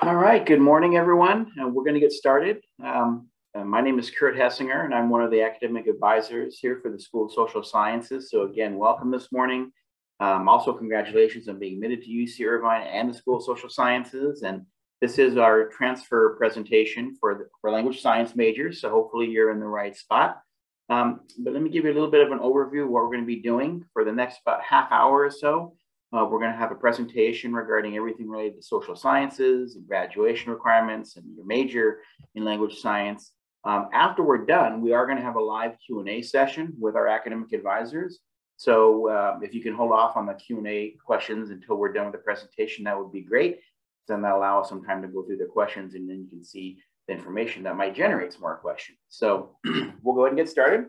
All right, good morning, everyone. We're going to get started. My name is Kurt Hessinger, and I'm one of the academic advisors here for the School of Social Sciences. So again, welcome this morning. Also, congratulations on being admitted to UC Irvine and the School of Social Sciences. And this is our transfer presentation for language science majors. So hopefully you're in the right spot. But let me give you a little bit of an overview of what we're going to be doing for the next about half hour or so. We're going to have a presentation regarding everything related to social sciences and graduation requirements and your major in language science. After we're done, we are going to have a live Q&A session with our academic advisors. So if you can hold off on the Q&A questions until we're done with the presentation, that would be great. Then that'll allow us some time to go through the questions, and then you can see the information that might generate some more questions. So we'll go ahead and get started.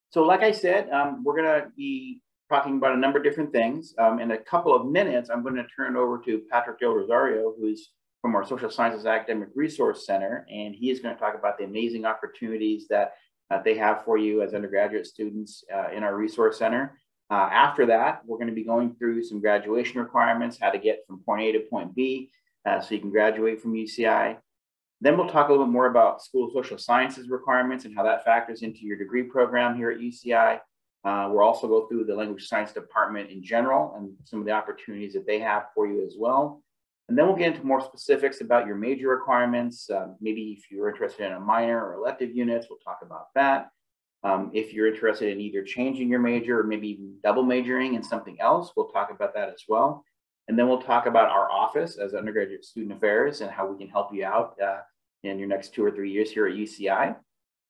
So like I said, we're going to be talking about a number of different things. In a couple of minutes, I'm going to turn it over to Patrick Del Rosario, who's from our Social Sciences Academic Resource Center, and he is going to talk about the amazing opportunities that they have for you as undergraduate students in our Resource Center. After that, we're going to be going through some graduation requirements, how to get from point A to point B, so you can graduate from UCI. Then we'll talk a little bit more about School of Social Sciences requirements and how that factors into your degree program here at UCI. We'll also go through the language science department in general and some of the opportunities that they have for you as well. And then we'll get into more specifics about your major requirements. Maybe if you're interested in a minor or elective units, we'll talk about that. If you're interested in either changing your major or maybe even double majoring in something else, we'll talk about that as well. And then we'll talk about our office as undergraduate student affairs and how we can help you out in your next 2 or 3 years here at UCI.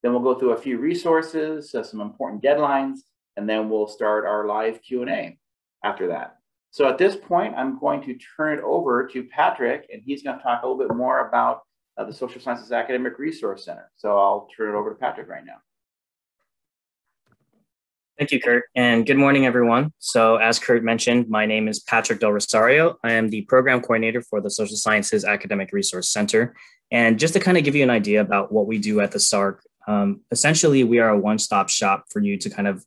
Then we'll go through a few resources, some important deadlines, and then we'll start our live Q&A after that. So at this point, I'm going to turn it over to Patrick, and he's going to talk a little bit more about the Social Sciences Academic Resource Center. So I'll turn it over to Patrick right now. Thank you, Kurt, and good morning, everyone. So as Kurt mentioned, my name is Patrick Del Rosario. I am the program coordinator for the Social Sciences Academic Resource Center. And just to kind of give you an idea about what we do at the SARC, essentially, we are a one-stop shop for you to kind of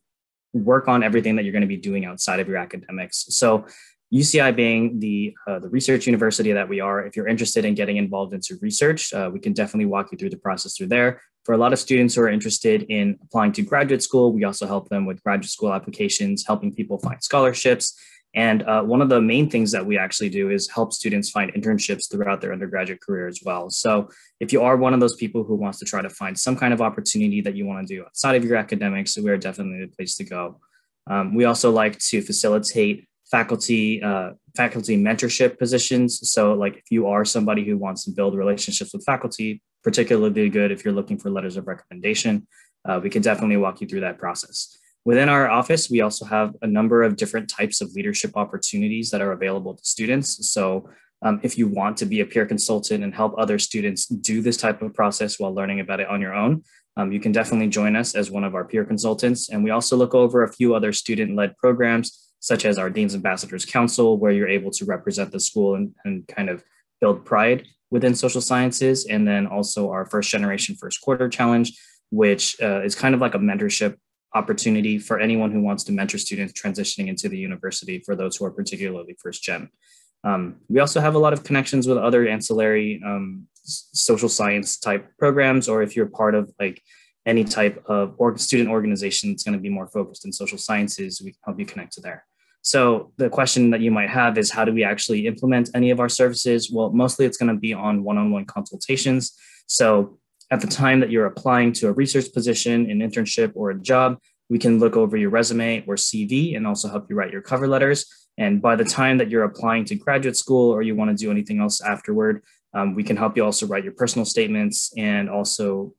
work on everything that you're going to be doing outside of your academics. So UCI being the research university that we are, if you're interested in getting involved into research, we can definitely walk you through the process through there. For a lot of students who are interested in applying to graduate school, we also help them with graduate school applications, helping people find scholarships. And one of the main things that we actually do is help students find internships throughout their undergraduate career as well. So if you are one of those people who wants to try to find some kind of opportunity that you want to do outside of your academics, we are definitely the place to go. We also like to facilitate faculty mentorship positions. So like if you are somebody who wants to build relationships with faculty, particularly good if you're looking for letters of recommendation, we can definitely walk you through that process. Within our office, we also have a number of different types of leadership opportunities that are available to students. So if you want to be a peer consultant and help other students do this type of process while learning about it on your own, you can definitely join us as one of our peer consultants. And we also look over a few other student-led programs, such as our Dean's Ambassadors Council, where you're able to represent the school and kind of build pride within social sciences. And then also our First Generation First Quarter Challenge, which is kind of like a mentorship opportunity for anyone who wants to mentor students transitioning into the university for those who are particularly first gen. We also have a lot of connections with other ancillary social science type programs, or if you're part of like any type of student organization that's going to be more focused in social sciences, we can help you connect to there. So the question that you might have is, how do we actually implement any of our services? Well, mostly it's going to be on one-on-one consultations. So at the time that you're applying to a research position, an internship, or a job, we can look over your resume or CV and also help you write your cover letters. And by the time that you're applying to graduate school or you want to do anything else afterward, we can help you also write your personal statements and also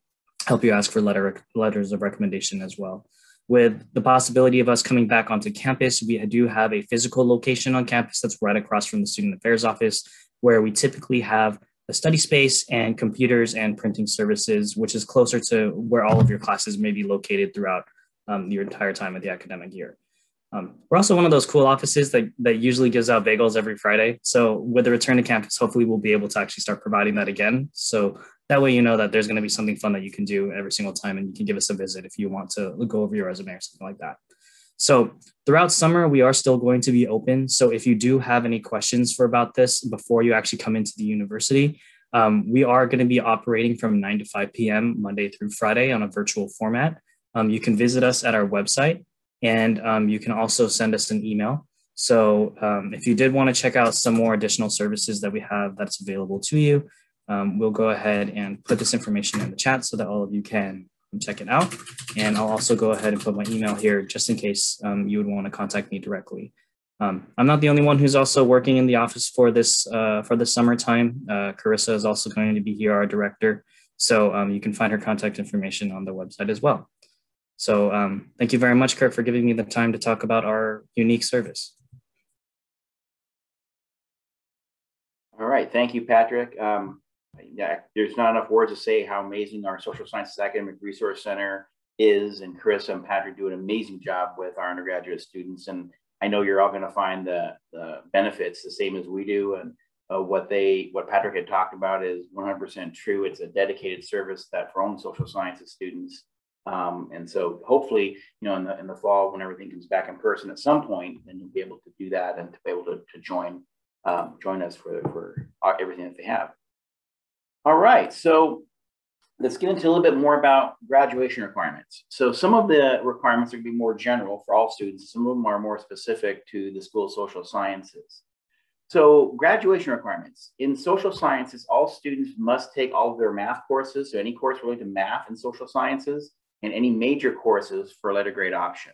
help you ask for letters of recommendation as well. With the possibility of us coming back onto campus, we do have a physical location on campus that's right across from the Student Affairs office, where we typically have a study space and computers and printing services, which is closer to where all of your classes may be located throughout your entire time of the academic year. We're also one of those cool offices that usually gives out bagels every Friday. So with the return to campus, hopefully we'll be able to actually start providing that again. So that way you know that there's going to be something fun that you can do every single time, and you can give us a visit if you want to go over your resume or something like that. So throughout summer, we are still going to be open. So if you do have any questions about this before you actually come into the university, we are going to be operating from 9 to 5 p.m. Monday through Friday on a virtual format. You can visit us at our website, and you can also send us an email. So if you did want to check out some more additional services that we have that's available to you, we'll go ahead and put this information in the chat so that all of you can check it out. And I'll also go ahead and put my email here just in case you would want to contact me directly. I'm not the only one who's also working in the office for this summertime. Carissa is also going to be here, our director. So you can find her contact information on the website as well. So thank you very much, Kurt, for giving me the time to talk about our unique service. All right, thank you, Patrick. Yeah, there's not enough words to say how amazing our Social Sciences Academic Resource Center is, and Carissa and Patrick do an amazing job with our undergraduate students. And I know you're all going to find the benefits the same as we do. And what Patrick had talked about is 100% true. It's a dedicated service that for own social sciences students. And so hopefully, in the fall, when everything comes back in person at some point, then you'll be able to do that and to be able to join us for everything that they have. All right, so let's get into a little bit more about graduation requirements. So some of the requirements are going to be more general for all students. Some of them are more specific to the School of Social Sciences. So graduation requirements. In social sciences, all students must take all of their math courses, so any course related to math and social sciences, and any major courses for letter grade option.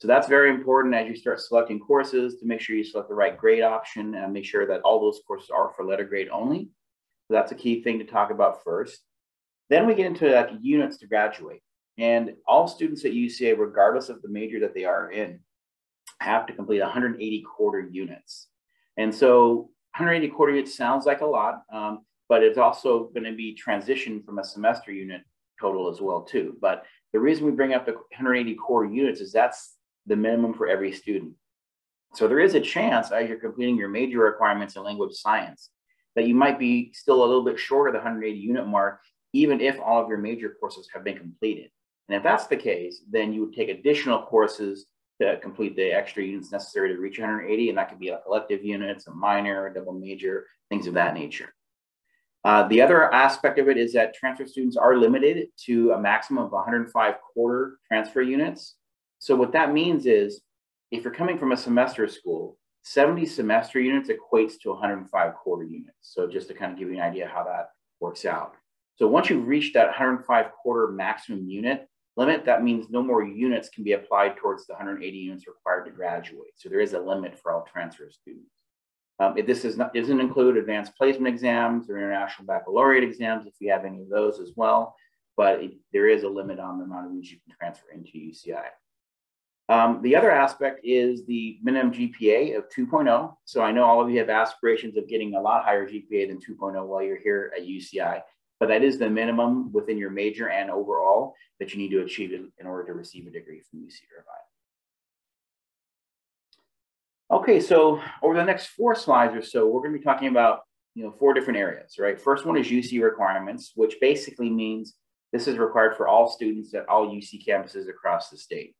So that's very important as you start selecting courses to make sure you select the right grade option and make sure that all those courses are for letter grade only. So that's a key thing to talk about first. Then we get into units to graduate. And all students at UCA, regardless of the major that they are in, have to complete 180 quarter units. And so 180 quarter units sounds like a lot, but it's also going to be transitioned from a semester unit total as well too. But the reason we bring up the 180 quarter units is that's the minimum for every student. So there is a chance as you're completing your major requirements in language science that you might be still a little bit short of the 180 unit mark, even if all of your major courses have been completed. And if that's the case, then you would take additional courses to complete the extra units necessary to reach 180, and that could be like elective units, a minor, a double major, things of that nature. The other aspect of it is that transfer students are limited to a maximum of 105 quarter transfer units. So what that means is, if you're coming from a semester school, 70 semester units equates to 105 quarter units. So just to kind of give you an idea how that works out. So once you've reached that 105 quarter maximum unit limit, that means no more units can be applied towards the 180 units required to graduate. So there is a limit for all transfer students. This doesn't include advanced placement exams or international baccalaureate exams if you have any of those as well, but there is a limit on the amount of units you can transfer into UCI. The other aspect is the minimum GPA of 2.0. So I know all of you have aspirations of getting a lot higher GPA than 2.0 while you're here at UCI, but that is the minimum within your major and overall that you need to achieve in order to receive a degree from UC Irvine. Okay, so over the next 4 slides or so, we're going to be talking about 4 different areas, right? First one is UC requirements, which basically means this is required for all students at all UC campuses across the state.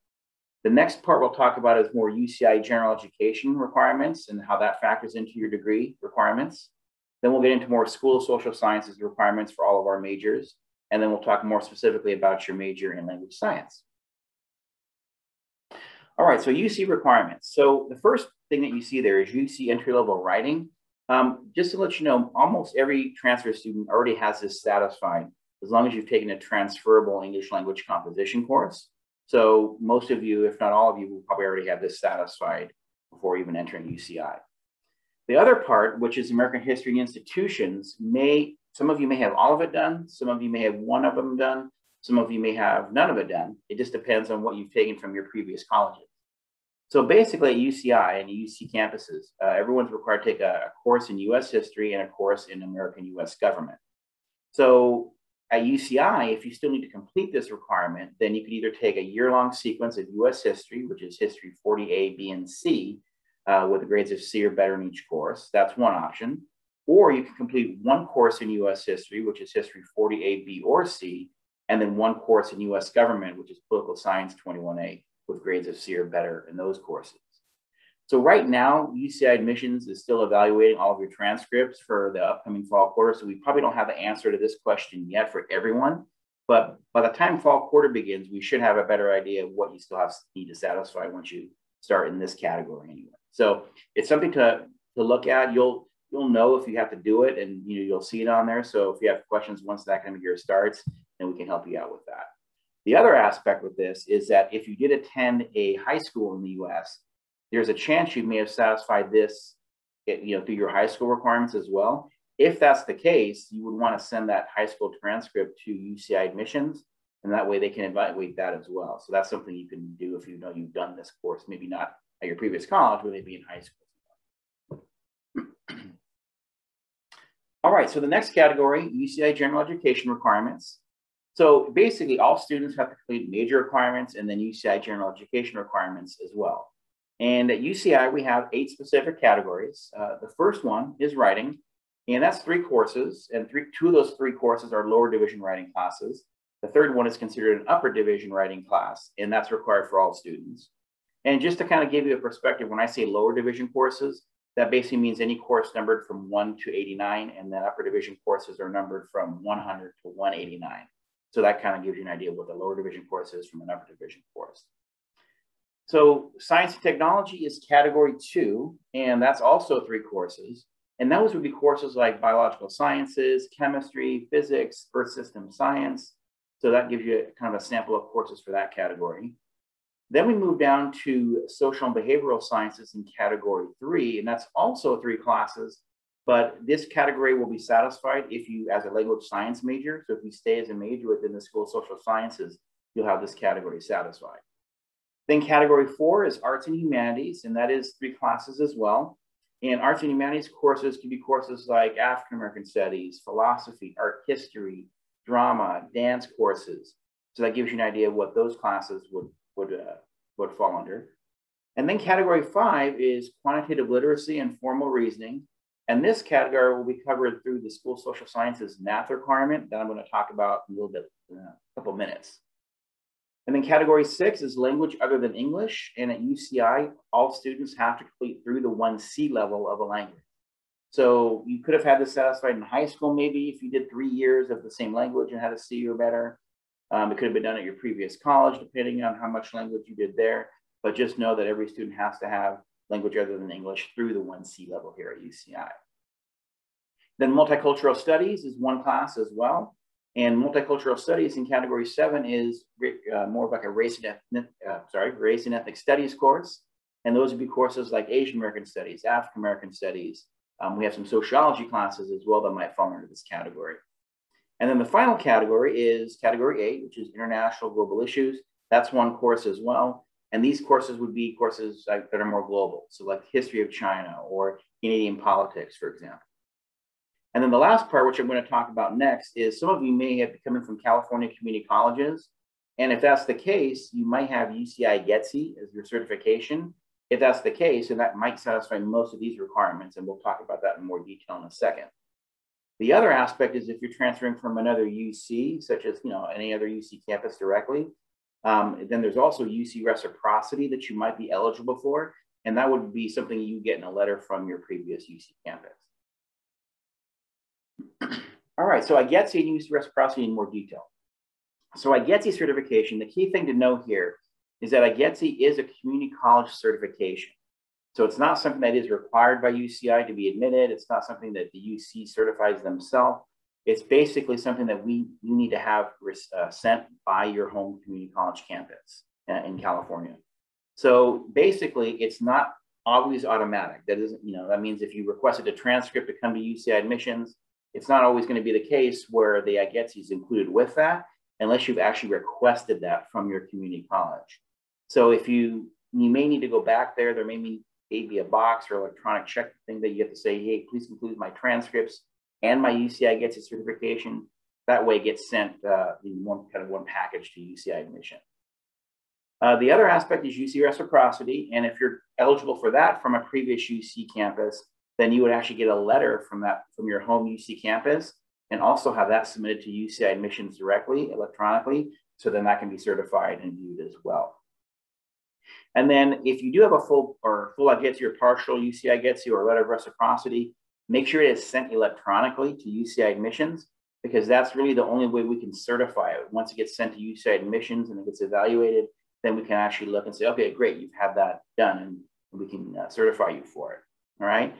The next part we'll talk about is more UCI general education requirements and how that factors into your degree requirements. Then we'll get into more School of Social Sciences requirements for all of our majors. And then we'll talk more specifically about your major in language science. All right, so UC requirements. So the first thing that you see there is UC entry-level writing. Just to let you know, almost every transfer student already has this satisfied as long as you've taken a transferable English language composition course. So most of you, if not all of you, will probably already have this satisfied before even entering UCI. The other part, which is American History and Institutions, some of you may have all of it done, some of you may have one of them done, some of you may have none of it done. It just depends on what you've taken from your previous colleges. So basically at UCI and UC campuses, everyone's required to take a course in US history and a course in American US government. So at UCI, if you still need to complete this requirement, then you could either take a year-long sequence of US history, which is history 40A, B, and C, with the grades of C or better in each course. That's one option. Or you can complete one course in US history, which is history 40A, B, or C, and then one course in US government, which is political science 21A. with grades of C or better in those courses. So right now, UCI Admissions is still evaluating all of your transcripts for the upcoming fall quarter. So we probably don't have the answer to this question yet for everyone. But by the time fall quarter begins, we should have a better idea of what you still need to satisfy once you start in this category anyway. So it's something to look at. You'll know if you have to do it, and you'll see it on there. So if you have questions once the academic year starts, then we can help you out with that. The other aspect with this is that if you did attend a high school in the US, there's a chance you may have satisfied this through your high school requirements as well. If that's the case, you would want to send that high school transcript to UCI Admissions, and that way they can evaluate that as well. So that's something you can do if you know you've done this course, maybe not at your previous college, but maybe in high school. All right, so the next category, UCI General Education requirements. So basically all students have to complete major requirements and then UCI General Education requirements as well. And at UCI, we have 8 specific categories. The first one is writing, and that's 3 courses, and 2 of those 3 courses are lower division writing classes. The third one is considered an upper division writing class, and that's required for all students. And just to kind of give you a perspective, when I say lower division courses, that basically means any course numbered from 1 to 89, and then upper division courses are numbered from 100 to 189. So that kind of gives you an idea of what the lower division course is from an upper division course. So science and technology is category 2, and that's also 3 courses. And those would be courses like biological sciences, chemistry, physics, earth system science. So that gives you kind of a sample of courses for that category. Then we move down to social and behavioral sciences in category 3, and that's also 3 classes, but this category will be satisfied if you, as a language science major, so if you stay as a major within the School of Social Sciences, you'll have this category satisfied. Then category 4 is arts and humanities, and that is 3 classes as well. And arts and humanities courses can be courses like African American studies, philosophy, art history, drama, dance courses. So that gives you an idea of what those classes would fall under. And then category 5 is quantitative literacy and formal reasoning. And this category will be covered through the School of Social Sciences math requirement that I'm going to talk about in a little bit, in a couple minutes. And then category 6 is language other than English. And at UCI, all students have to complete through the 1C level of a language. So you could have had this satisfied in high school, maybe if you did 3 years of the same language and had a C or better. It could have been done at your previous college, depending on how much language you did there. But just know that every student has to have language other than English through the 1C level here at UCI. Then multicultural studies is 1 class as well. And multicultural studies in category 7 is more of like a race and ethnic studies course. And those would be courses like Asian American studies, African American studies. We have some sociology classes as well that might fall under this category. And then the final category is category 8, which is international global issues. That's 1 course as well. And these courses would be courses that are more global. So like history of China or Canadian politics, for example. And then the last part, which I'm going to talk about next, is some of you may have been coming from California community colleges. And if that's the case, you might have UCI GETC as your certification. If that's the case, and that might satisfy most of these requirements, and we'll talk about that in more detail in a second. The other aspect is if you're transferring from another UC, such as any other UC campus directly, then there's also UC reciprocity that you might be eligible for, and that would be something you get in a letter from your previous UC campus. All right, so IGETC and UC reciprocity in more detail. So IGETC certification, the key thing to know here is that IGETC is a community college certification. So it's not something that is required by UCI to be admitted. It's not something that the UC certifies themselves. It's basically something that you need to have sent by your home community college campus in California. So basically, it's not always automatic. That isn't, that means if you requested a transcript to come to UCI admissions, it's not always going to be the case where the IGETC is included with that, unless you've actually requested that from your community college. So if you may need to go back there, there may be a box or electronic check thing that you have to say, hey, please include my transcripts and my UCI GETC certification. That way it gets sent in one package to UCI admission. The other aspect is UC reciprocity. And if you're eligible for that from a previous UC campus, then you would actually get a letter from your home UC campus and also have that submitted to UCI admissions directly, electronically. So then that can be certified and viewed as well. And then if you do have a full I get you or partial UCI gets you or letter of reciprocity, make sure it is sent electronically to UCI admissions, because that's really the only way we can certify it. Once it gets sent to UCI admissions and it gets evaluated, then we can actually look and say, okay, great, you've had that done, and we can certify you for it. All right.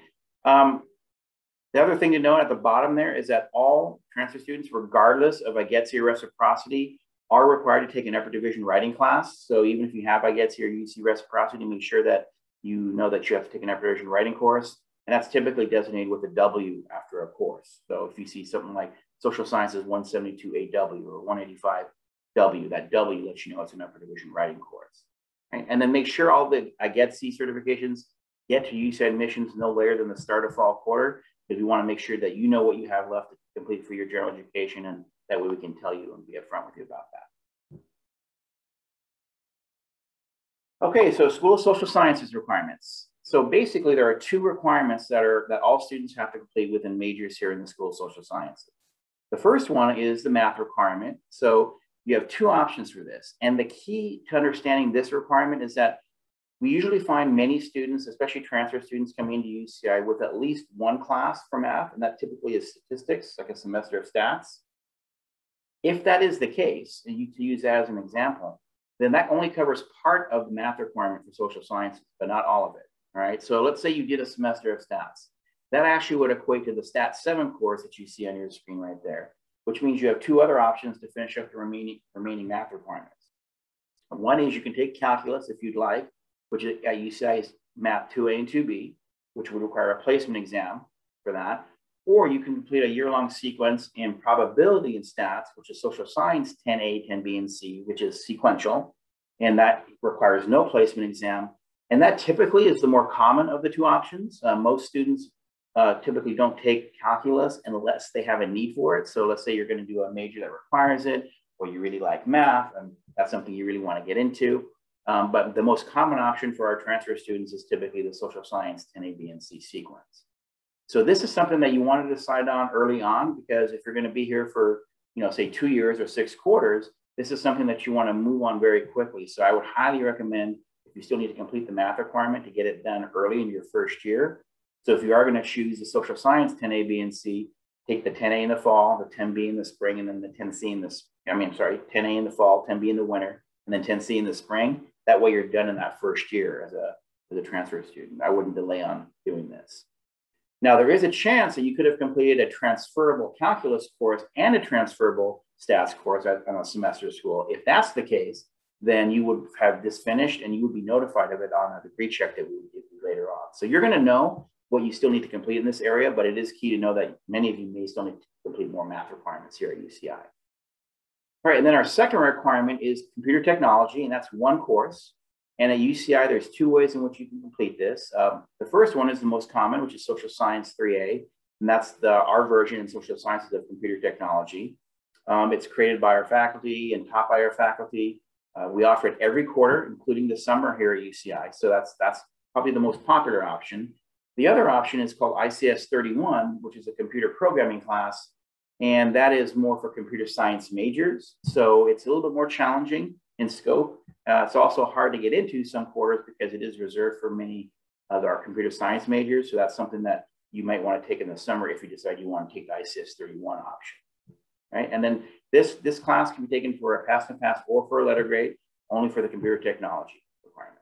The other thing to note at the bottom there is that all transfer students, regardless of IGETC or reciprocity, are required to take an upper division writing class. So even if you have IGETC or UC reciprocity, make sure that you know that you have to take an upper division writing course. And that's typically designated with a W after a course. So if you see something like Social Sciences 172AW or 185W, that W lets you know it's an upper division writing course. Right? And then make sure all the IGETC certifications get to UC admissions no later than the start of fall quarter, because we want to make sure that you know what you have left to complete for your general education, and that way we can tell you and be upfront with you about that. Okay, so School of Social Sciences requirements. So basically there are two requirements that all students have to complete within majors here in the School of Social Sciences. The first one is the math requirement. So you have two options for this. And the key to understanding this requirement is that we usually find many students, especially transfer students, coming into UCI with at least one class for math, and that typically is statistics, like a semester of stats. If that is the case, and you to use that as an example, then that only covers part of the math requirement for social sciences, but not all of it. All right, so let's say you did a semester of stats. That actually would equate to the Stat 7 course that you see on your screen right there, which means you have two other options to finish up the remaining math requirements. One is you can take calculus if you'd like, which at UCI is Math 2A and 2B, which would require a placement exam for that. Or you can complete a year-long sequence in probability and stats, which is social science 10A, 10B, and C, which is sequential. And that requires no placement exam. And that typically is the more common of the two options. Most students typically don't take calculus unless they have a need for it. So let's say you're going to do a major that requires it, or you really like math, and that's something you really want to get into. But the most common option for our transfer students is typically the social science 10A, B, and C sequence. So this is something that you want to decide on early on, because if you're going to be here for, say 2 years or 6 quarters, this is something that you want to move on very quickly. So I would highly recommend, if you still need to complete the math requirement, to get it done early in your first year. So if you are going to choose the social science 10A, B, and C, take the 10A in the fall, the 10B in the spring, and then the 10C in the, 10A in the fall, 10B in the winter, and then 10C in the spring. That way you're done in that first year as a transfer student. I wouldn't delay on doing this. Now, there is a chance that you could have completed a transferable calculus course and a transferable stats course on a semester school. If that's the case, then you would have this finished and you would be notified of it on a degree check that we would give you later on. So you're going to know what you still need to complete in this area, but it is key to know that many of you may still need to complete more math requirements here at UCI. All right, and then our second requirement is computer technology, and that's one course. And at UCI, there's 2 ways in which you can complete this. The first one is the most common, which is Social Science 3A, and that's our version in social sciences of computer technology. It's created by our faculty and taught by our faculty. We offer it every quarter, including the summer here at UCI. So that's probably the most popular option. The other option is called ICS 31, which is a computer programming class. And that is more for computer science majors. So it's a little bit more challenging in scope. It's also hard to get into some quarters because it is reserved for many of our computer science majors. So that's something that you might want to take in the summer if you decide you want to take the ICS 31 option. Right? And then this class can be taken for a pass and pass or for a letter grade, only for the computer technology requirement.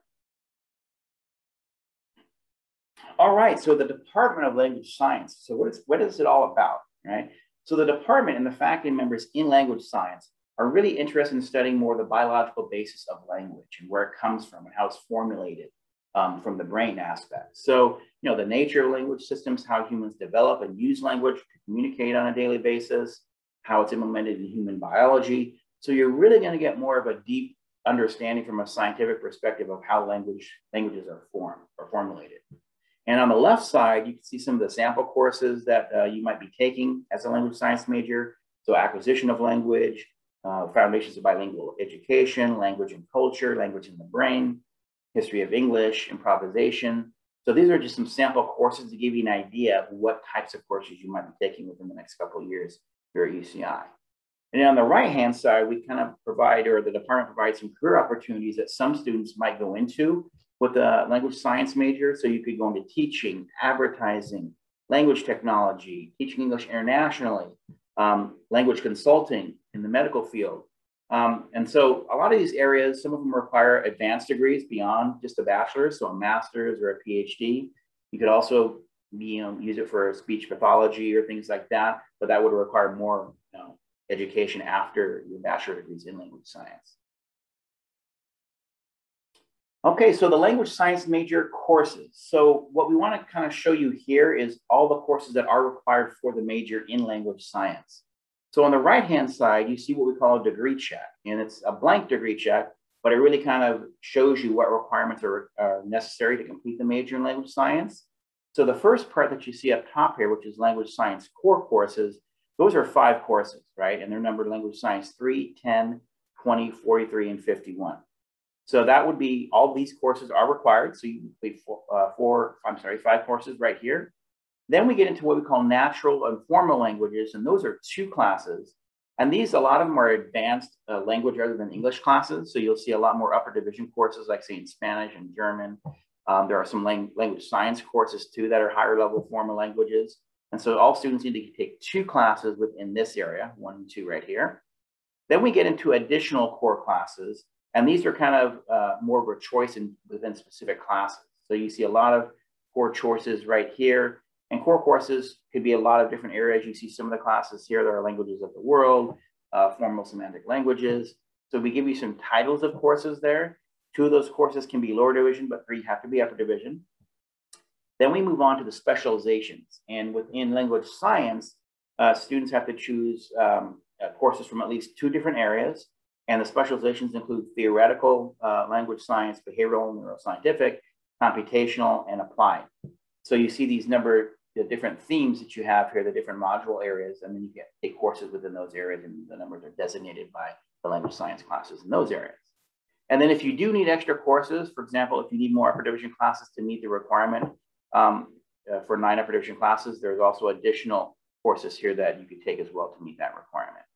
All right, so the Department of Language Science. So what is it all about, right? So the department and the faculty members in language science are really interested in studying more the biological basis of language and where it comes from and how it's formulated from the brain aspect. So, the nature of language systems, how humans develop and use language to communicate on a daily basis, how it's implemented in human biology. So you're really going to get more of a deep understanding from a scientific perspective of how languages are formed or formulated. And on the left side, you can see some of the sample courses that you might be taking as a language science major. So acquisition of language, foundations of bilingual education, language and culture, language in the brain, history of English, improvisation. So these are just some sample courses to give you an idea of what types of courses you might be taking within the next couple of years here at UCI. And then on the right-hand side, we kind of provide, or the department provides some career opportunities that some students might go into with a language science major. So you could go into teaching, advertising, language technology, teaching English internationally, language consulting in the medical field. And so a lot of these areas, some of them require advanced degrees beyond just a bachelor's, so a master's or a PhD. You could also use it for speech pathology or things like that, but that would require more education after your bachelor degrees in language science. Okay, so the language science major courses. So what we want to kind of show you here is all the courses that are required for the major in language science. So on the right-hand side, you see what we call a degree check, and it's a blank degree check, but it really kind of shows you what requirements are necessary to complete the major in language science. So the first part that you see up top here, which is language science core courses, those are 5 courses, right? And they're numbered language science 3, 10, 20, 43, and 51. So that would be, all these courses are required. So you complete 5 courses right here. Then we get into what we call natural and formal languages, and those are 2 classes. And these, a lot of them are advanced language rather than English classes. So you'll see a lot more upper division courses, like say in Spanish and German. There are some language science courses too that are higher level formal languages. And so all students need to take 2 classes within this area, 1 and 2 right here. Then we get into additional core classes, and these are kind of more of a choice within specific classes. So you see a lot of core choices right here. And core courses could be a lot of different areas. You see some of the classes here. There are languages of the world, formal semantic languages. So we give you some titles of courses there. 2 of those courses can be lower division, but 3 have to be upper division. Then we move on to the specializations. And within language science, students have to choose courses from at least 2 different areas. And the specializations include theoretical language science, behavioral, neuroscientific, computational, and applied. So you see these the different themes that you have here, the different module areas, and then you can take courses within those areas, and the numbers are designated by the language science classes in those areas. And then if you do need extra courses, for example, if you need more upper division classes to meet the requirement for 9 upper division classes, there's also additional courses here that you could take as well to meet that requirement.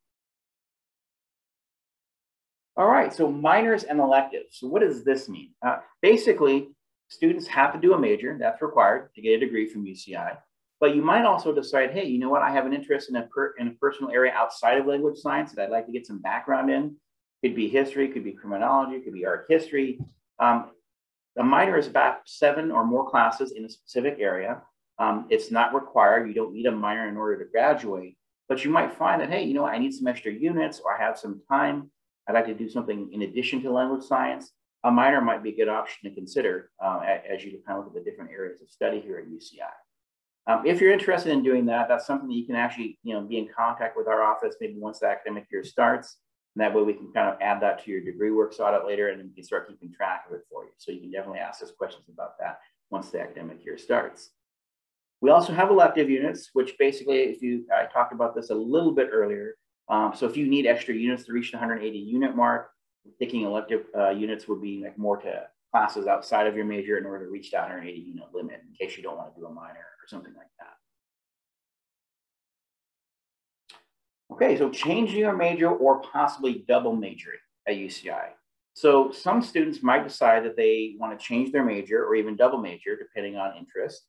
All right, so minors and electives. So what does this mean? Basically, students have to do a major, that's required to get a degree from UCI, but you might also decide, hey, you know what, I have an interest in a personal area outside of language science that I'd like to get some background in. Could be history, could be criminology, could be art history. The minor is about 7 or more classes in a specific area. It's not required, you don't need a minor in order to graduate, but you might find that, hey, you know what, I need some extra units, or I have some time, I'd like to do something in addition to language science. A minor might be a good option to consider as you kind of look at the different areas of study here at UCI. If you're interested in doing that, that's something that you can actually be in contact with our office maybe once the academic year starts. And that way we can kind of add that to your degree works audit later, and then we can start keeping track of it for you. So you can definitely ask us questions about that once the academic year starts. We also have elective units, which basically, I talked about this a little bit earlier. So if you need extra units to reach the 180 unit mark, taking elective units would be like more to classes outside of your major in order to reach that 180 unit limit in case you don't want to do a minor or something like that. Okay, so changing your major or possibly double majoring at UCI. So some students might decide that they want to change their major or even double major depending on interest.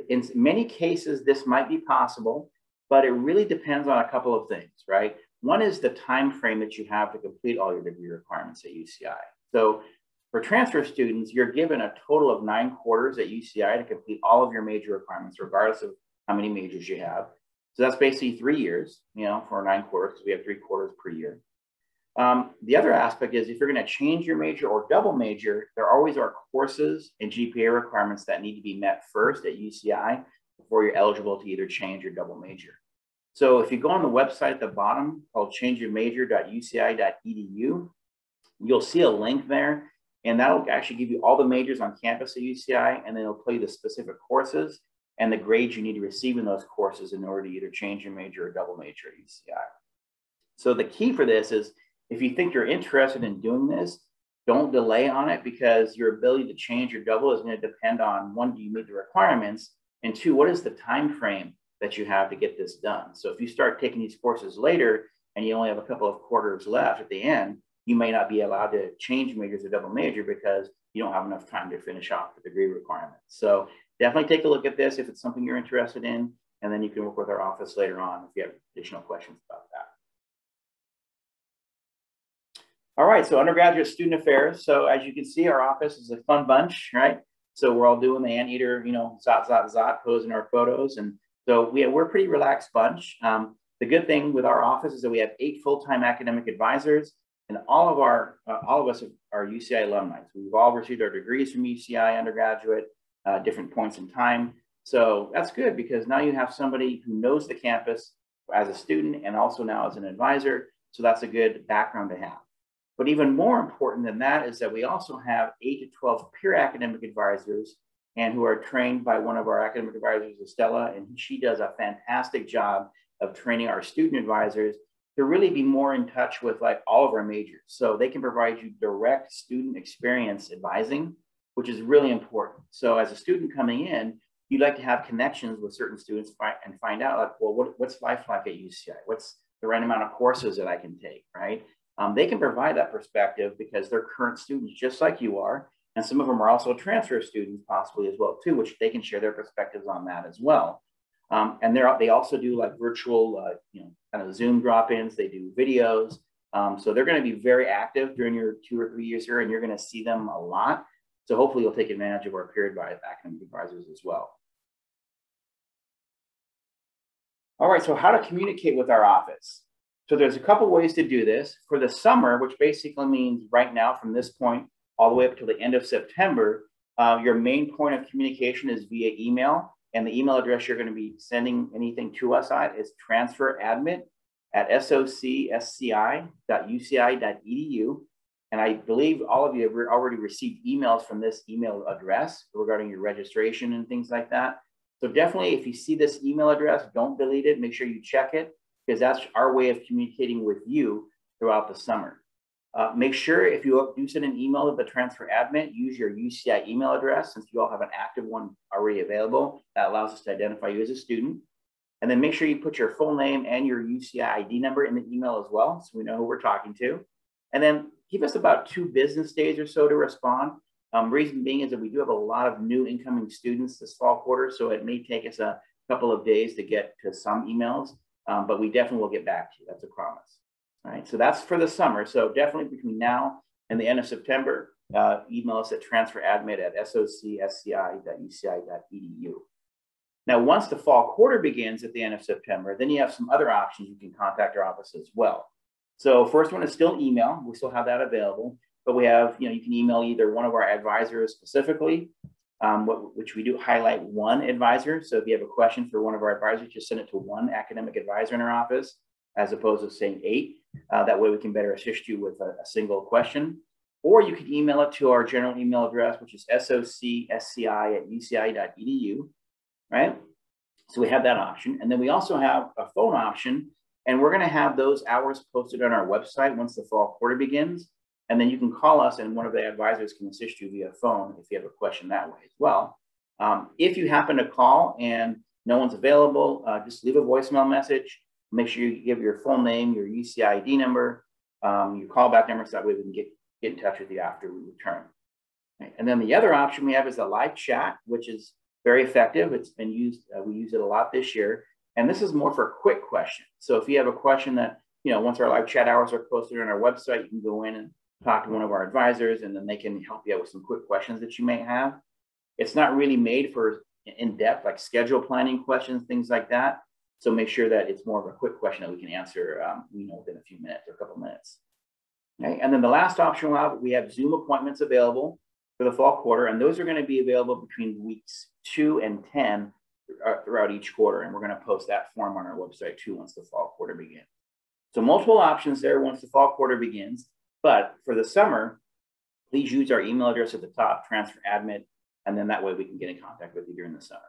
In many cases, this might be possible, but it really depends on a couple of things, right? One is the time frame that you have to complete all your degree requirements at UCI. So for transfer students, you're given a total of 9 quarters at UCI to complete all of your major requirements, regardless of how many majors you have. So that's basically 3 years, for 9 quarters, because we have 3 quarters per year. The other aspect is if you're going to change your major or double major, there always are courses and GPA requirements that need to be met first at UCI before you're eligible to either change or double major. So if you go on the website at the bottom called changeyourmajor.uci.edu, you'll see a link there, and that'll actually give you all the majors on campus at UCI, and then it'll tell you the specific courses and the grades you need to receive in those courses in order to either change your major or double major at UCI. So the key for this is if you think you're interested in doing this, don't delay on it, because your ability to change or double is going to depend on, 1, do you meet the requirements, and 2, what is the time frame that you have to get this done. So if you start taking these courses later, and you only have a couple of quarters left at the end, you may not be allowed to change majors or double major because you don't have enough time to finish off the degree requirements. So definitely take a look at this if it's something you're interested in, and then you can work with our office later on if you have additional questions about that. All right, so undergraduate student affairs. So as you can see, our office is a fun bunch, right? So we're all doing the anteater, zot, posing our photos. And so we're a pretty relaxed bunch. The good thing with our office is that we have 8 full-time academic advisors, and all of us are UCI alumni. So we've all received our degrees from UCI undergraduate, different points in time. So that's good because now you have somebody who knows the campus as a student and also now as an advisor. So that's a good background to have. But even more important than that is that we also have 8 to 12 peer academic advisors and who are trained by one of our academic advisors, Estella, and she does a fantastic job of training our student advisors to really be more in touch with like all of our majors. So they can provide you direct student experience advising, which is really important. So as a student coming in, you'd like to have connections with certain students and find out like, well, what's life like at UCI? What's the right amount of courses that I can take, right? They can provide that perspective because they're current students just like you are. And some of them are also transfer students possibly as well too, which they can share their perspectives on that as well. And they also do like virtual, kind of Zoom drop-ins. They do videos. So they're going to be very active during your 2 or 3 years here, and you're going to see them a lot. So hopefully you'll take advantage of our peer academic advisors as well. All right, so how to communicate with our office. So there's a couple ways to do this. For the summer, which basically means right now from this point all the way up to the end of September, your main point of communication is via email. And the email address you're going to be sending anything to us at is transferadmin@socsci.uci.edu. And I believe all of you have already received emails from this email address regarding your registration and things like that. So definitely, if you see this email address, don't delete it. Make sure you check it because that's our way of communicating with you throughout the summer. Make sure if you do send an email to the transfer admin, use your UCI email address since you all have an active one already available. That allows us to identify you as a student. And then make sure you put your full name and your UCI ID number in the email as well so we know who we're talking to. And then give us about 2 business days or so to respond. Reason being is that we do have a lot of new incoming students this fall quarter, so it may take us a couple of days to get to some emails, but we definitely will get back to you. That's a promise. All right, so that's for the summer. So definitely between now and the end of September, email us at transferadmin@socsci.uci.edu. Now, once the fall quarter begins at the end of September, then you have some other options. You can contact our office as well. So first one is still email. We still have that available, but we have, you can email either one of our advisors specifically, which we do highlight one advisor. So if you have a question for one of our advisors, just send it to one academic advisor in our office, as opposed to saying 8. That way we can better assist you with a single question. Or you can email it to our general email address, which is socsci@uci.edu, right? So we have that option. And then we also have a phone option, and we're going to have those hours posted on our website once the fall quarter begins. And then you can call us and one of the advisors can assist you via phone if you have a question that way as well. If you happen to call and no one's available, just leave a voicemail message. Make sure you give your full name, your UCI ID number, your callback number, so that way we can get in touch with you after we return. Okay. And then the other option we have is a live chat, which is very effective. It's been used, we use it a lot this year. And this is more for quick questions. So if you have a question that, once our live chat hours are posted on our website, you can go in and talk to one of our advisors, and then they can help you out with some quick questions that you may have. It's not really made for in-depth, like schedule planning questions, things like that. So make sure that it's more of a quick question that we can answer, within a few minutes or a couple minutes. Okay. And then the last option we have Zoom appointments available for the fall quarter, and those are going to be available between weeks 2 and 10 throughout each quarter. And we're going to post that form on our website too once the fall quarter begins. So multiple options there once the fall quarter begins. But for the summer, please use our email address at the top, transfer admin, and then that way we can get in contact with you during the summer.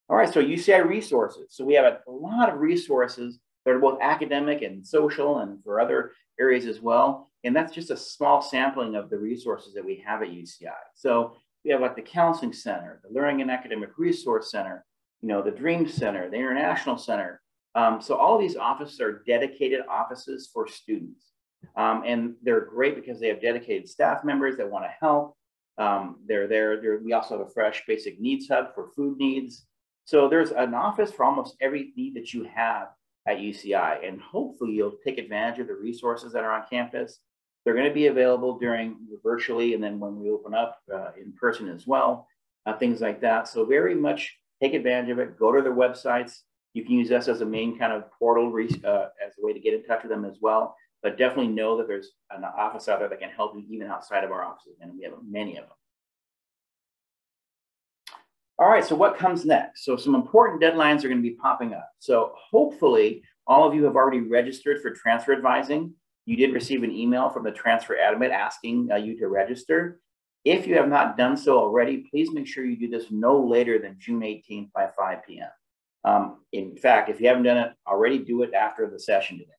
All right, so UCI resources. So we have a lot of resources that are both academic and social and for other areas as well. And that's just a small sampling of the resources that we have at UCI. So we have like the Counseling Center, the Learning and Academic Resource Center, the Dream Center, the International Center, So all of these offices are dedicated offices for students. And they're great because they have dedicated staff members that want to help. They're there. We also have a fresh basic needs hub for food needs. So there's an office for almost every need that you have at UCI. And hopefully you'll take advantage of the resources that are on campus. They're going to be available during virtually, and then when we open up in person as well, things like that. So very much take advantage of it. Go to their websites. You can use us as a main kind of portal as a way to get in touch with them as well. But definitely know that there's an office out there that can help you even outside of our offices, and we have many of them. All right, so what comes next? So some important deadlines are going to be popping up. So hopefully all of you have already registered for transfer advising. You did receive an email from the transfer admin asking you to register. If you have not done so already, please make sure you do this no later than June 18th by 5 p.m. In fact, if you haven't done it already, do it after the session today.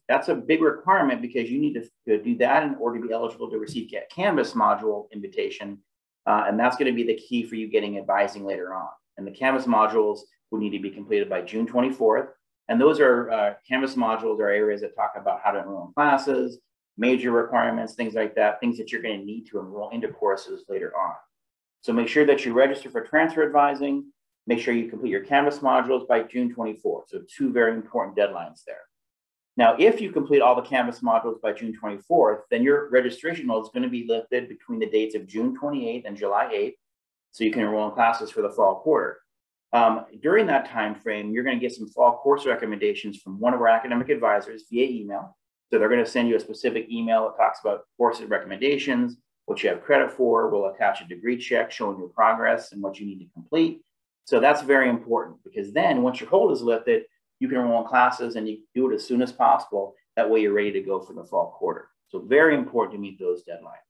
That's a big requirement because you need to do that in order to be eligible to receive Canvas module invitation. And that's going to be the key for you getting advising later on. And the Canvas modules will need to be completed by June 24th. And those are Canvas modules are areas that talk about how to enroll in classes, major requirements, things like that, things that you're going to need to enroll into courses later on. So make sure that you register for transfer advising. Make sure you complete your Canvas modules by June 24th. So 2 very important deadlines there. Now, if you complete all the Canvas modules by June 24th, then your registration mode is going to be lifted between the dates of June 28th and July 8th, so you can enroll in classes for the fall quarter. During that time frame, you're going to get some fall course recommendations from one of our academic advisors via email. So they're going to send you a specific email that talks about course recommendations, what you have credit for. We'll attach a degree check showing your progress and what you need to complete. So that's very important because then once your hold is lifted, you can enroll in classes and you do it as soon as possible. That way you're ready to go for the fall quarter. So very important to meet those deadlines.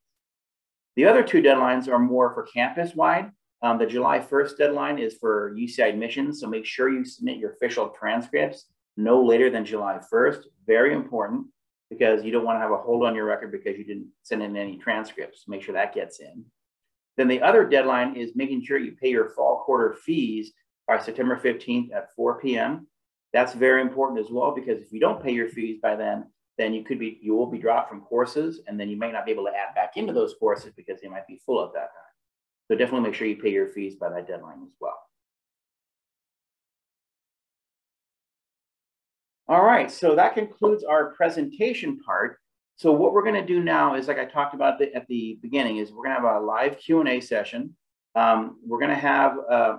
The other 2 deadlines are more for campus-wide. The July 1st deadline is for UCI admissions. So make sure you submit your official transcripts no later than July 1st. Very important because you don't want to have a hold on your record because you didn't send in any transcripts. Make sure that gets in. Then the other deadline is making sure you pay your fall quarter fees by September 15th at 4 p.m. That's very important as well, because if you don't pay your fees by then you will be dropped from courses, and then you might not be able to add back into those courses because they might be full at that time. So definitely make sure you pay your fees by that deadline as well. All right, so that concludes our presentation part. So what we're going to do now is, like I talked about at the beginning, is we're going to have a live Q&A session. We're going to have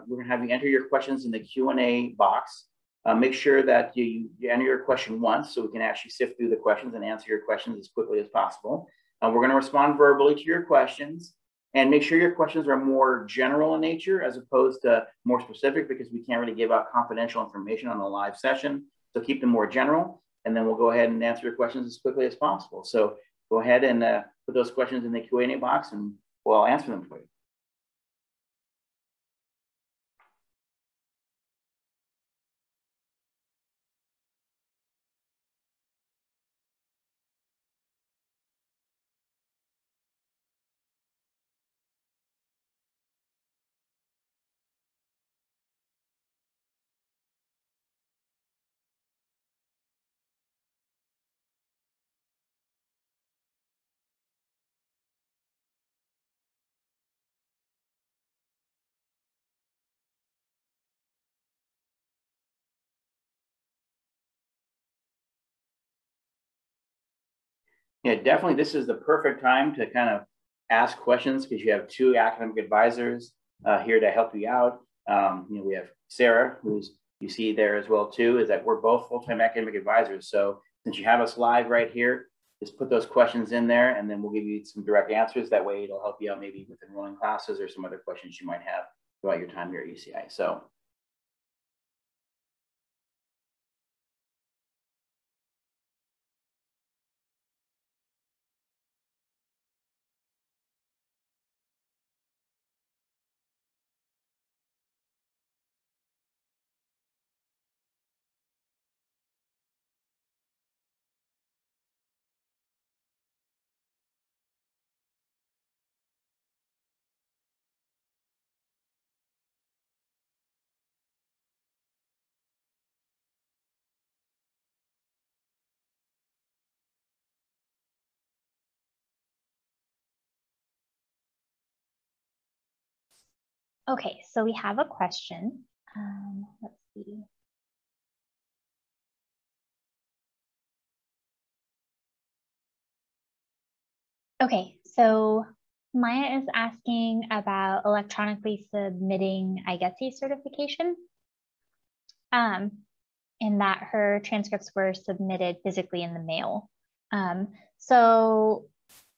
you enter your questions in the Q&A box. Make sure that you enter your question once so we can actually sift through the questions and answer your questions as quickly as possible. We're going to respond verbally to your questions, and make sure your questions are more general in nature as opposed to more specific, because we can't really give out confidential information on the live session. So keep them more general, and then we'll go ahead and answer your questions as quickly as possible. So go ahead and put those questions in the Q&A box, and we'll answer them for you. Yeah, definitely. This is the perfect time to kind of ask questions because you have 2 academic advisors here to help you out. We have Sarah, who's you see there as well too, is that we're both full-time academic advisors. So since you have us live right here, just put those questions in there, and then we'll give you some direct answers. That way it'll help you out maybe with enrolling classes or some other questions you might have throughout your time here at UCI. So Okay, so we have a question. Let's see. Okay, so Maya is asking about electronically submitting IGETC certification. In that her transcripts were submitted physically in the mail. So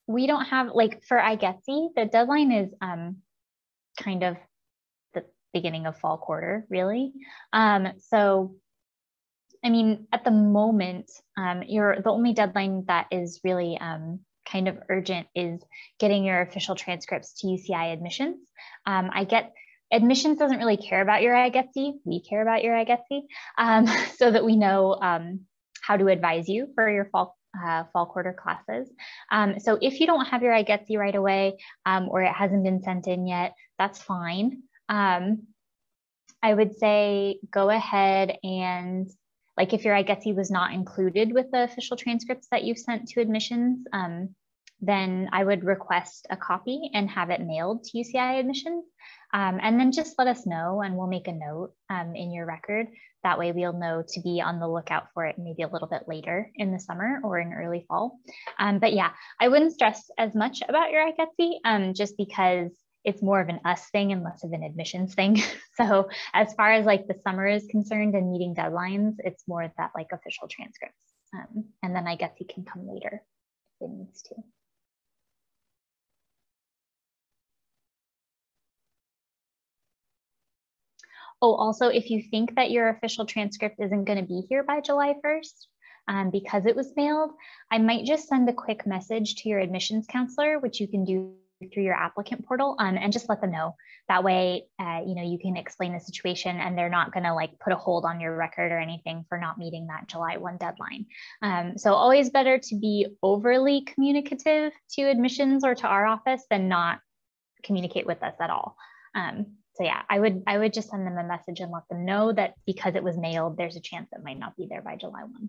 we don't have, like for IGETC, the deadline is kind of the beginning of fall quarter, really. So, I mean, at the moment, the only deadline that is really kind of urgent is getting your official transcripts to UCI admissions. Admissions doesn't really care about your IGETC. We care about your IGETC, so that we know how to advise you for your fall quarter classes. So if you don't have your IGETC right away, or it hasn't been sent in yet, that's fine. I would say go ahead and, like, if your IGETC was not included with the official transcripts that you sent to admissions, then I would request a copy and have it mailed to UCI admissions. And then just let us know and we'll make a note in your record. That way we'll know to be on the lookout for it maybe a little bit later in the summer or in early fall. But yeah, I wouldn't stress as much about your IGETC just because it's more of an us thing and less of an admissions thing. So as far as like the summer is concerned and meeting deadlines, it's more that like official transcripts. And then IGETC can come later if it needs to. Oh, also, if you think that your official transcript isn't going to be here by July 1st, because it was mailed, I might just send a quick message to your admissions counselor, which you can do through your applicant portal, and just let them know. That way, you can explain the situation and they're not going to like put a hold on your record or anything for not meeting that July 1 deadline. So always better to be overly communicative to admissions or to our office than not communicate with us at all. So yeah, I would just send them a message and let them know that because it was mailed, there's a chance it might not be there by July 1.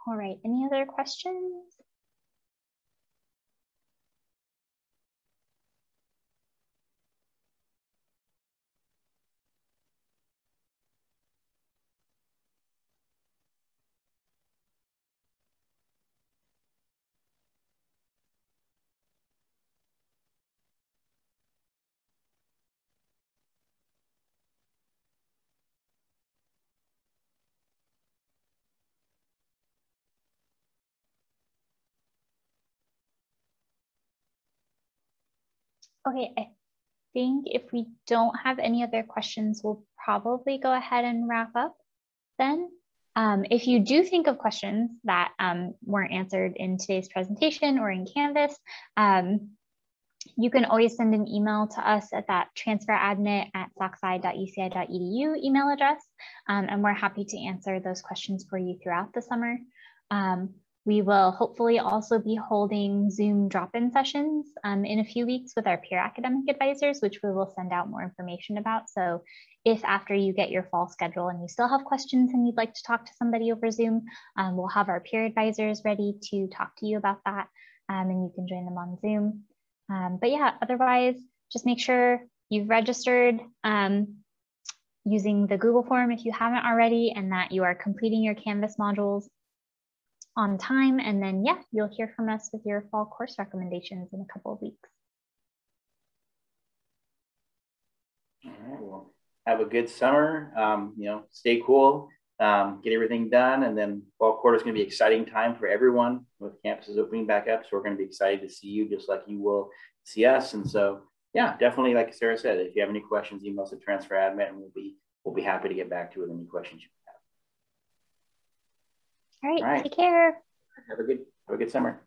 All right, any other questions? Okay, I think if we don't have any other questions, we'll probably go ahead and wrap up then. If you do think of questions that weren't answered in today's presentation or in Canvas, you can always send an email to us at that transferadmit@soci.uci.edu email address, and we're happy to answer those questions for you throughout the summer. We will hopefully also be holding Zoom drop-in sessions in a few weeks with our peer academic advisors, which we will send out more information about. So if after you get your fall schedule and you still have questions and you'd like to talk to somebody over Zoom, we'll have our peer advisors ready to talk to you about that, and you can join them on Zoom. But yeah, otherwise, just make sure you've registered using the Google form if you haven't already, and that you are completing your Canvas modules on time. And then, yeah, you'll hear from us with your fall course recommendations in a couple of weeks. All right, well, have a good summer. Stay cool, get everything done. And then fall quarter is going to be an exciting time for everyone with campuses opening back up. So we're going to be excited to see you just like you will see us. And so, yeah, definitely, like Sarah said, if you have any questions, email us at Transfer Admit, and we'll be happy to get back to you with any questions you have. All right. Take care. Have a good summer.